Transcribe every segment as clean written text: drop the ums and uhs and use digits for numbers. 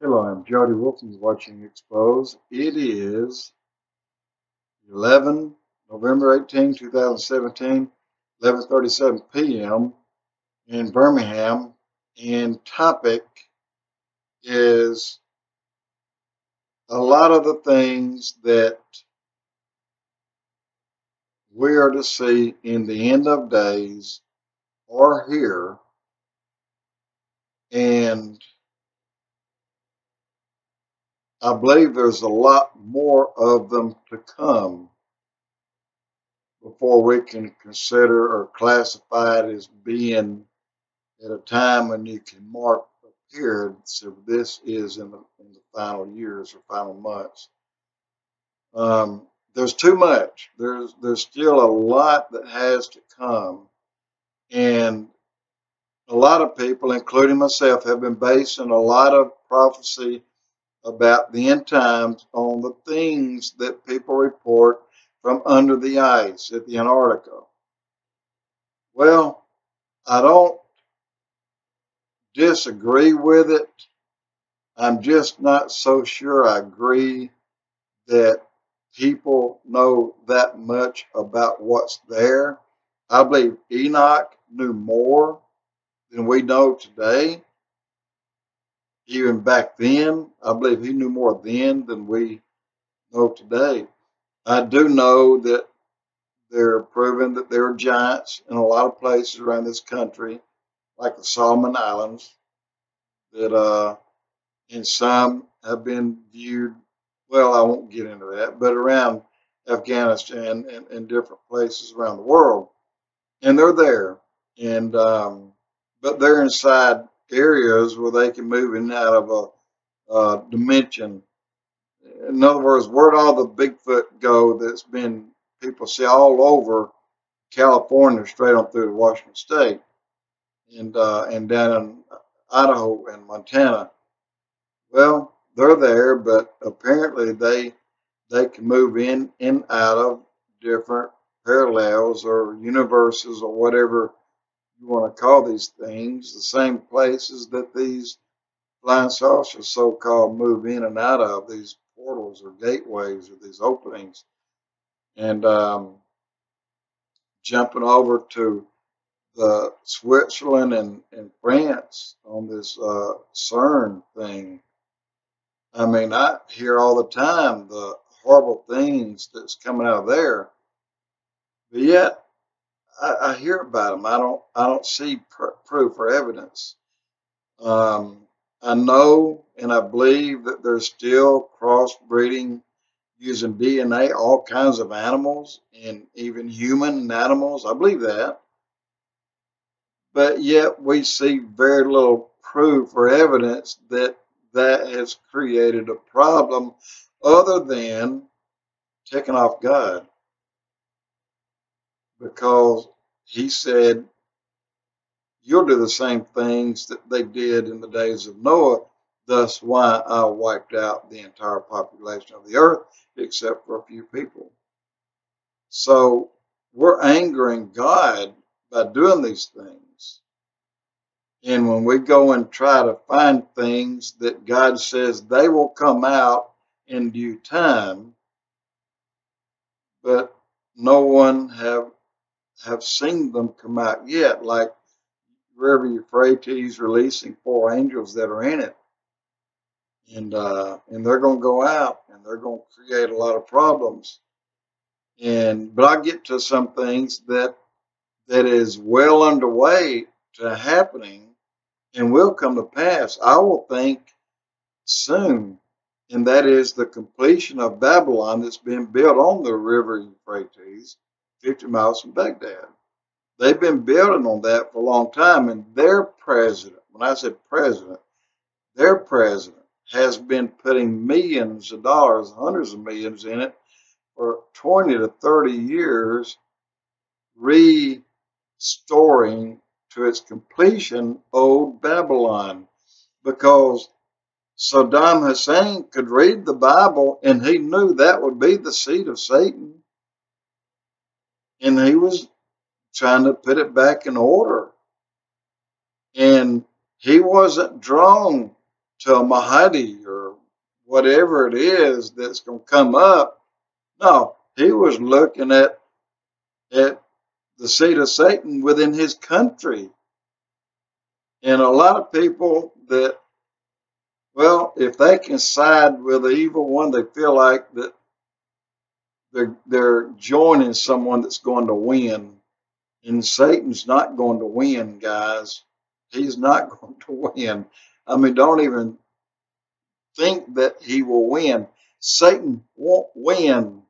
Hello, I'm Jody Wilson watching Expoz. It is November 18, 2017, 11:37 p.m. in Birmingham, and topic is a lot of the things that we are to see in the end of days are here, and I believe there's a lot more of them to come before we can consider or classify it as being at a time when you can mark a period. So this is in the final years or final months. There's too much. There's still a lot that has to come, and a lot of people, including myself, have been basing a lot of prophecy about the end times on the things that people report from under the ice at the Antarctica. Well, I don't disagree with it. I'm just not so sure I agree that people know that much about what's there. I believe Enoch knew more than we know today. Even back then, I believe he knew more then than we know today. I do know that they're proving that there are giants in a lot of places around this country, like the Solomon Islands, that and some have been viewed, well, I won't get into that, but around Afghanistan and different places around the world. And they're there. And but they're inside areas where they can move in and out of a dimension. In other words, where'd all the Bigfoot go that's been, people see all over California, straight on through to Washington State, and down in Idaho and Montana? Well, they're there, but apparently they can move in and out of different parallels or universes or whatever you want to call these things, the same places that these flying saucers so-called move in and out of, these portals or gateways or these openings. And jumping over to the Switzerland and France on this CERN thing, I mean, I hear all the time the horrible things that's coming out of there, but yet I hear about them. I don't see proof or evidence. I know and I believe that there's still crossbreeding using DNA, all kinds of animals and even human animals. I believe that, but yet we see very little proof or evidence that that has created a problem other than taking off God, because he said, you'll do the same things that they did in the days of Noah. Thus why I wiped out the entire population of the earth except for a few people. So we're angering God by doing these things. And when we go and try to find things that God says they will come out in due time, but no one have seen them come out yet, like River Euphrates releasing 4 angels that are in it, and they're going to go out and they're going to create a lot of problems. But I get to some things that is well underway to happening and will come to pass, I will think, soon, and that is the completion of Babylon that's been built on the River Euphrates, 50 miles from Baghdad. They've been building on that for a long time, and their president, when I said president, their president has been putting millions of dollars, hundreds of millions in it for 20 to 30 years, restoring to its completion old Babylon, because Saddam Hussein could read the Bible and he knew that would be the seed of Satan, and he was trying to put it back in order, and he wasn't drawn to a Mahdi or whatever it is that's going to come up. No, he was looking at the seed of Satan within his country. And a lot of people that, well, if they can side with the evil one, they feel like that they're joining someone that's going to win. And Satan's not going to win, guys. He's not going to win. I mean, don't even think that he will win. Satan won't win,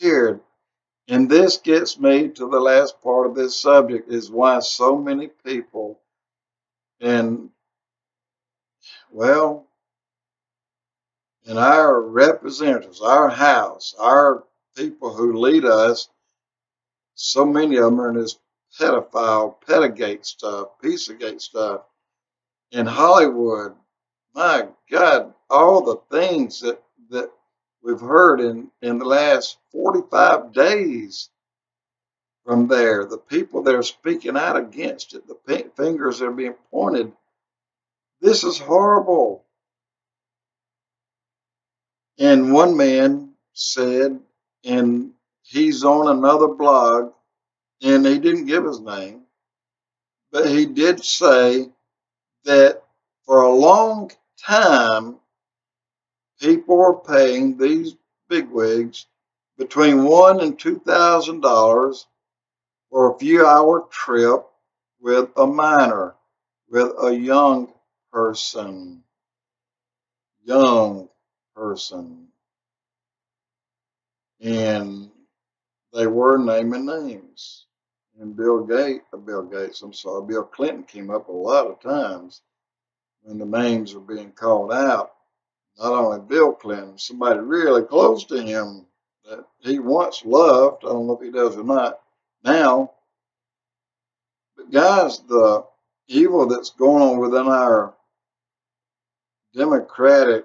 period. And this gets me to the last part of this subject, is why so many people, and well, and our representatives, our house, our people who lead us, so many of them are in this pedophile, pedogate stuff, Pizzagate stuff. In Hollywood, my God, all the things that we've heard in the last 45 days from there, the people that are speaking out against it, the fingers that are being pointed. This is horrible. And one man said, and he's on another blog, and he didn't give his name, but he did say that for a long time, people were paying these bigwigs between $1,000 and $2,000 for a few-hour trip with a minor, with a young person. And they were naming names. And Bill Clinton came up a lot of times when the names were being called out. Not only Bill Clinton, somebody really close to him that he once loved. I don't know if he does or not now. But guys, the evil that's going on within our democratic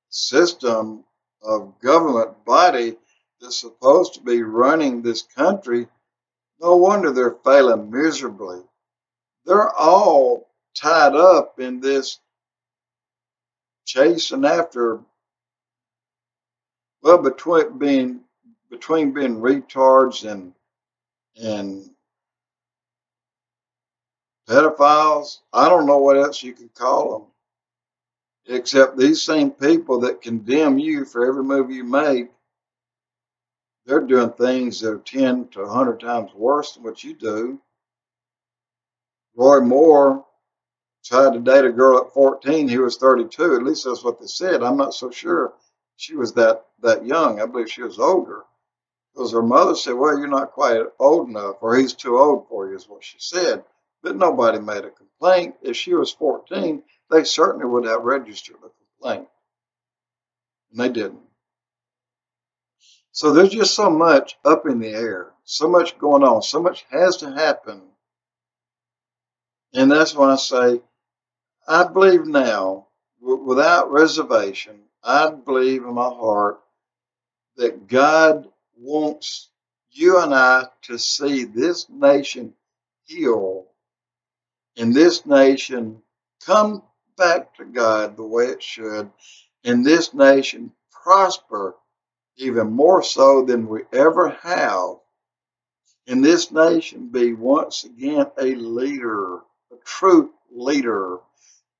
system of government body that's supposed to be running this country, no wonder they're failing miserably. They're all tied up in this chasing after, well, between being retards and pedophiles. I don't know what else you can call them, except these same people that condemn you for every move you make. They're doing things that are 10 to 100 times worse than what you do. Roy Moore tried to date a girl at 14. He was 32. At least that's what they said. I'm not so sure she was that young. I believe she was older. Because her mother said, well, you're not quite old enough, or he's too old for you, is what she said. But nobody made a complaint. If she was 14, they certainly would have registered a complaint. And they didn't. So there's just so much up in the air, so much going on, so much has to happen. And that's why I say, I believe now, without reservation, I believe in my heart that God wants you and I to see this nation heal and this nation come back to God the way it should, and this nation prosper even more so than we ever have, and this nation be once again a leader, a true leader,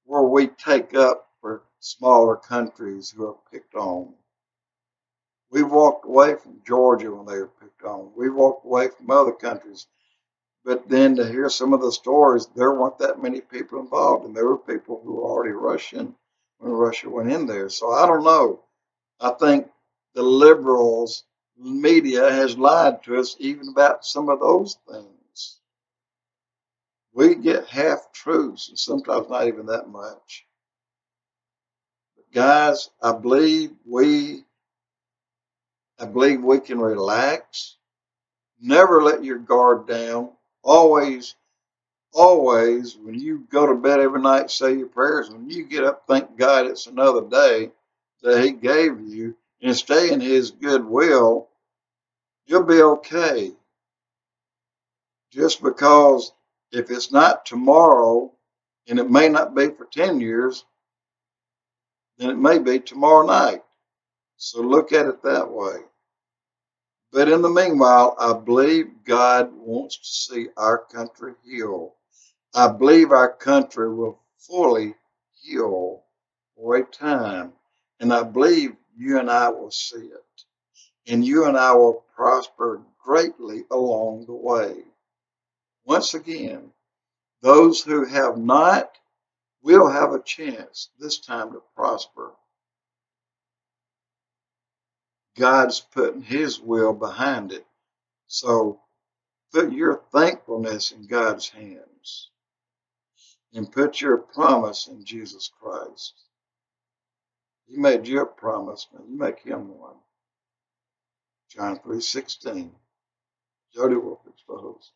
where we take up for smaller countries who are picked on. We've walked away from Georgia when they were picked on. We've walked away from other countries. But then to hear some of the stories, there weren't that many people involved, and there were people who were already Russian when Russia went in there. So I don't know. I think the liberals media has lied to us even about some of those things. We get half truths, and sometimes not even that much. But guys, I believe we can relax. Never let your guard down. Always, when you go to bed every night, say your prayers. When you get up, thank God it's another day that He gave you, and stay in His good will. You'll be okay. Just because if it's not tomorrow And it may not be for 10 years, then it may be tomorrow night. So look at it that way. But in the meanwhile, I believe God wants to see our country heal. I believe our country will fully heal for a time. And I believe you and I will see it. And you and I will prosper greatly along the way. Once again, those who have not will have a chance this time to prosper. God's putting His will behind it. So put your thankfulness in God's hands and put your promise in Jesus Christ. He made you a promise, man. You make Him one. John 3:16. Jody will expose.